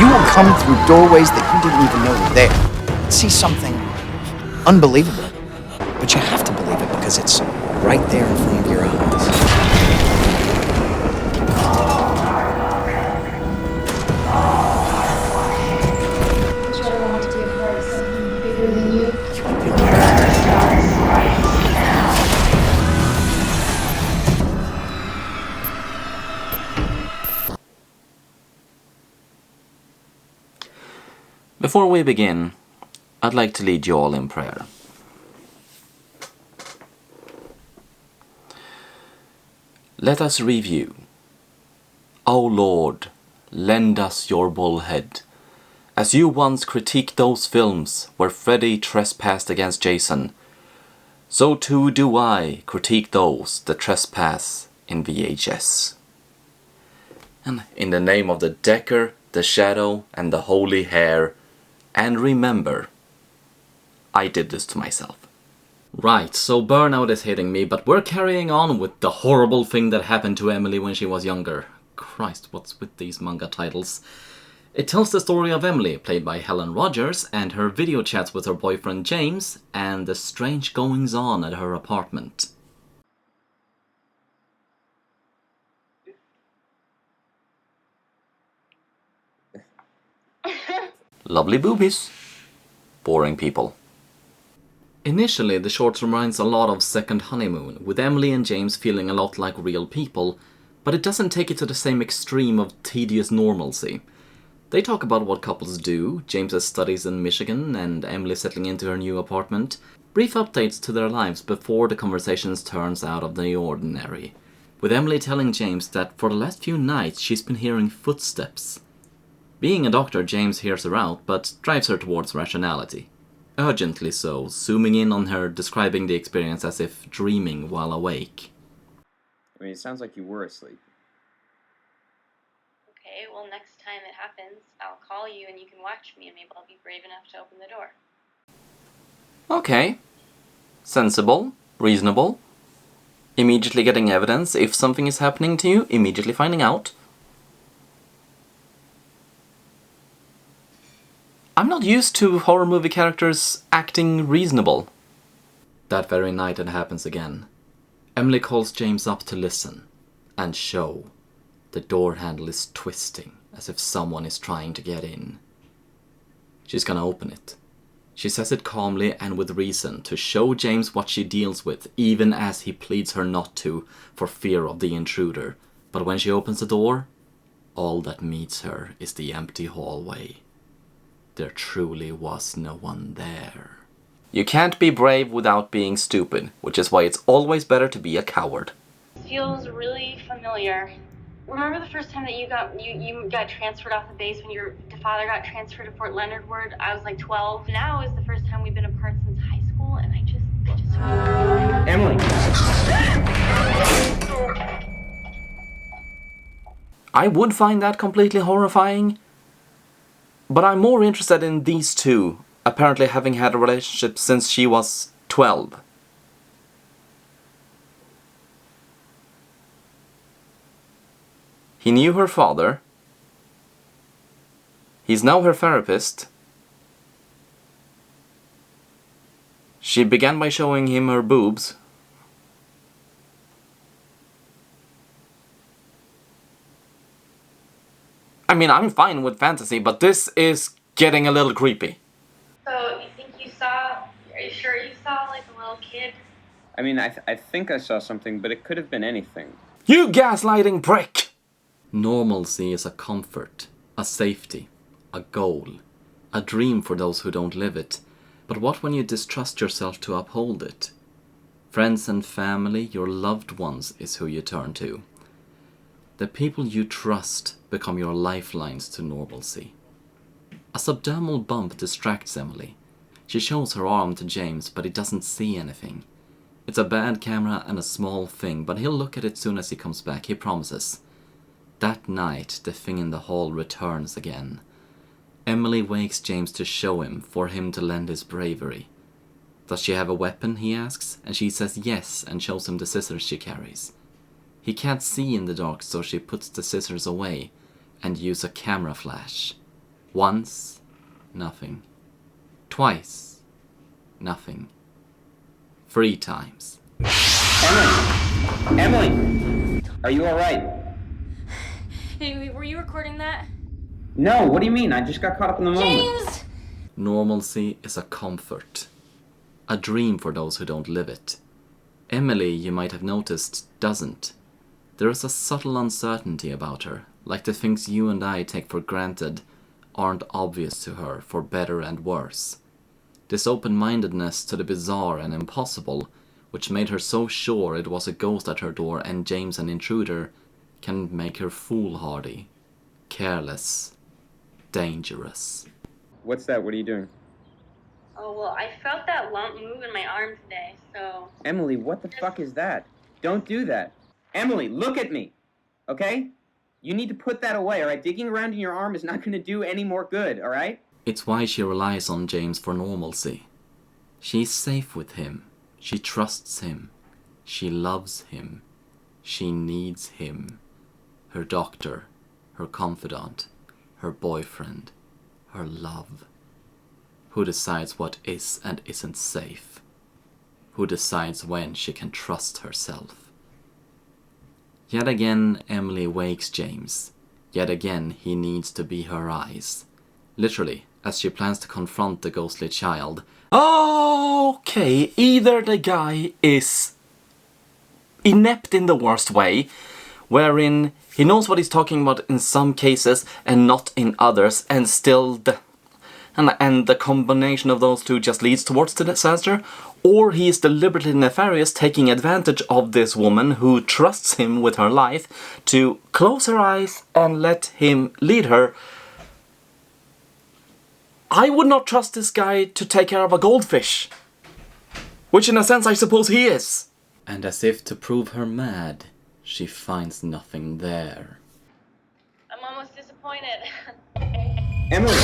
You will come through doorways that you didn't even know were there. See something unbelievable. But you have to believe it because it's right there in front of your eyes. Before we begin, I'd like to lead you all in prayer. Let us review. O Lord, lend us your bullhead. As you once critiqued those films where Freddy trespassed against Jason, so too do I critique those that trespass in VHS. And in the name of the Decker, the Shadow, and the Holy Hair, and remember, I did this to myself. Right, so burnout is hitting me, but we're carrying on with the horrible thing that happened to Emily when she was younger. Christ, what's with these manga titles? It tells the story of Emily, played by Helen Rogers, and her video chats with her boyfriend James, and the strange goings-on at her apartment. Lovely boobies. Boring people. Initially, the short reminds a lot of Second Honeymoon, with Emily and James feeling a lot like real people, but it doesn't take it to the same extreme of tedious normalcy. They talk about what couples do, James's studies in Michigan and Emily settling into her new apartment, brief updates to their lives before the conversations turns out of the ordinary, with Emily telling James that for the last few nights she's been hearing footsteps. Being a doctor, James hears her out, but drives her towards rationality. Urgently so, zooming in on her, describing the experience as if dreaming while awake. I mean, it sounds like you were asleep. Okay, well, next time it happens, I'll call you and you can watch me and maybe I'll be brave enough to open the door. Okay. Sensible. Reasonable. Immediately getting evidence if something is happening to you, immediately finding out. I'm not used to horror movie characters acting reasonable. That very night it happens again. Emily calls James up to listen and show. The door handle is twisting as if someone is trying to get in. She's gonna open it. She says it calmly and with reason to show James what she deals with, even as he pleads her not to for fear of the intruder. But when she opens the door, all that meets her is the empty hallway. There truly was no one there. You can't be brave without being stupid, which is why it's always better to be a coward. It feels really familiar. Remember the first time that you got transferred off the base when your father got transferred to Fort Leonard Wood? I was like 12. Now is the first time we've been apart since high school, and I just Emily! I would find that completely horrifying. But I'm more interested in these two, apparently having had a relationship since she was 12. He knew her father. He's now her therapist. She began by showing him her boobs. I mean, I'm fine with fantasy, but this is getting a little creepy. So, you think you saw... Are you sure you saw, like, a little kid? I mean, I think I saw something, but it could have been anything. You gaslighting prick! Normalcy is a comfort, a safety, a goal, a dream for those who don't live it. But what when you distrust yourself to uphold it? Friends and family, your loved ones, is who you turn to. The people you trust become your lifelines to normalcy. A subdermal bump distracts Emily. She shows her arm to James, but he doesn't see anything. It's a bad camera and a small thing, but he'll look at it soon as he comes back, he promises. That night, the thing in the hall returns again. Emily wakes James to show him, for him to lend his bravery. Does she have a weapon, he asks, and she says yes and shows him the scissors she carries. He can't see in the dark, so she puts the scissors away and uses a camera flash. Once, nothing. Twice, nothing. 3 times. Emily! Emily! Are you alright? Hey, were you recording that? No, what do you mean? I just got caught up in the moment. James! Normalcy is a comfort. A dream for those who don't live it. Emily, you might have noticed, doesn't. There is a subtle uncertainty about her, like the things you and I take for granted aren't obvious to her, for better and worse. This open-mindedness to the bizarre and impossible, which made her so sure it was a ghost at her door and James an intruder, can make her foolhardy, careless, dangerous. What's that? What are you doing? Oh, well, I felt that lump move in my arm today, so... Emily, what the fuck is that? Don't do that. Emily, look at me. Okay? You need to put that away, alright? Digging around in your arm is not going to do any more good, alright? It's why she relies on James for normalcy. She's safe with him. She trusts him. She loves him. She needs him. Her doctor, her confidant, her boyfriend, her love. Who decides what is and isn't safe? Who decides when she can trust herself? Yet again, Emily wakes James. Yet again, he needs to be her eyes. Literally, as she plans to confront the ghostly child. Okay, either the guy is inept in the worst way, wherein he knows what he's talking about in some cases and not in others, and still and the combination of those two just leads towards the disaster, or he is deliberately nefarious, taking advantage of this woman who trusts him with her life to close her eyes and let him lead her. I would not trust this guy to take care of a goldfish, which in a sense I suppose he is. And as if to prove her mad, she finds nothing there. I'm almost disappointed. Emily!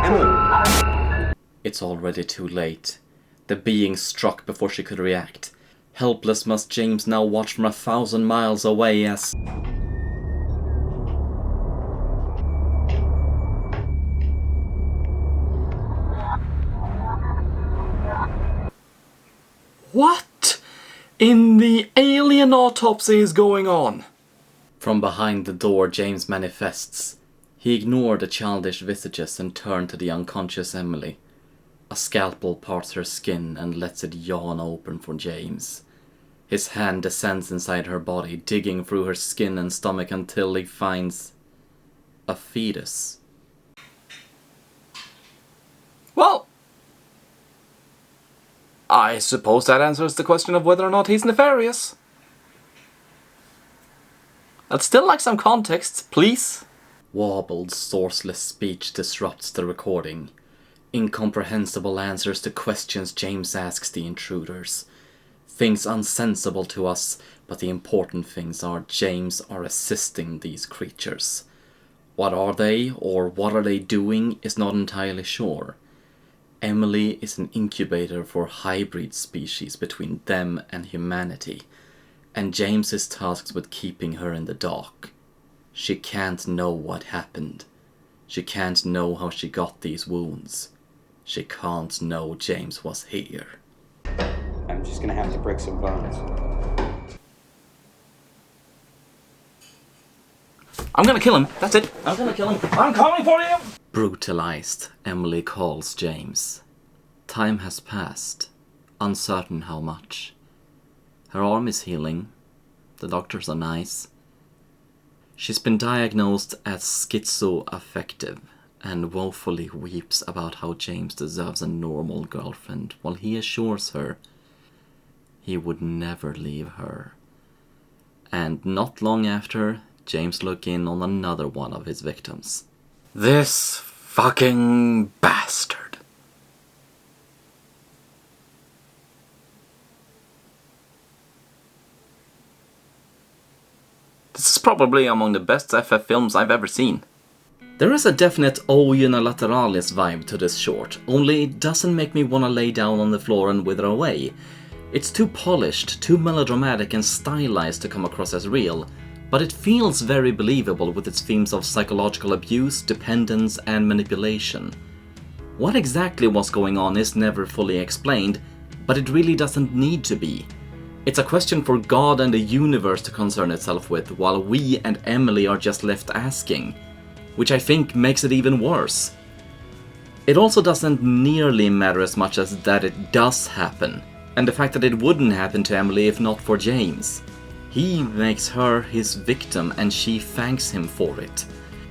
Emily! It's already too late. The being struck before she could react. Helpless must James now watch from 1,000 miles away as... What in the alien autopsy is going on? From behind the door, James manifests. He ignored the childish visages and turned to the unconscious Emily. A scalpel parts her skin and lets it yawn open for James. His hand descends inside her body, digging through her skin and stomach until he finds a fetus. Well, I suppose that answers the question of whether or not he's nefarious. I'd still like some context, please. Wobbled, sourceless speech disrupts the recording. Incomprehensible answers to questions James asks the intruders. Things unsensible to us, but the important things are James are assisting these creatures. What are they, or what are they doing, is not entirely sure. Emily is an incubator for hybrid species between them and humanity, and James is tasked with keeping her in the dark. She can't know what happened. She can't know how she got these wounds. She can't know James was here. I'm just gonna have to break some bones. I'm gonna kill him, that's it. I'm gonna kill him. I'm coming for you! Brutalized, Emily calls James. Time has passed, uncertain how much. Her arm is healing. The doctors are nice. She's been diagnosed as schizoaffective and woefully weeps about how James deserves a normal girlfriend, while he assures her he would never leave her. And not long after, James look in on another one of his victims. This fucking bastard. This is probably among the best FF films I've ever seen. There is a definite O unilateralis vibe to this short, only it doesn't make me want to lay down on the floor and wither away. It's too polished, too melodramatic and stylized to come across as real, but it feels very believable with its themes of psychological abuse, dependence, and manipulation. What exactly was going on is never fully explained, but it really doesn't need to be. It's a question for God and the universe to concern itself with, while we and Emily are just left asking, which I think makes it even worse. It also doesn't nearly matter as much as that it does happen, and the fact that it wouldn't happen to Emily if not for James. He makes her his victim and she thanks him for it.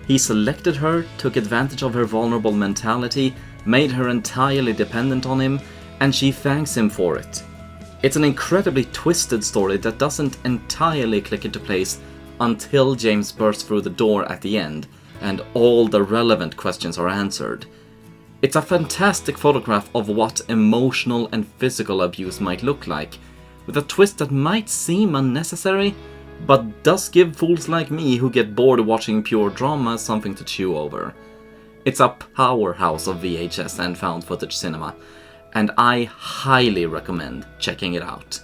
He selected her, took advantage of her vulnerable mentality, made her entirely dependent on him, and she thanks him for it. It's an incredibly twisted story that doesn't entirely click into place until James bursts through the door at the end, and all the relevant questions are answered. It's a fantastic photograph of what emotional and physical abuse might look like, with a twist that might seem unnecessary, but does give fools like me who get bored watching pure drama something to chew over. It's a powerhouse of VHS and found footage cinema, and I highly recommend checking it out.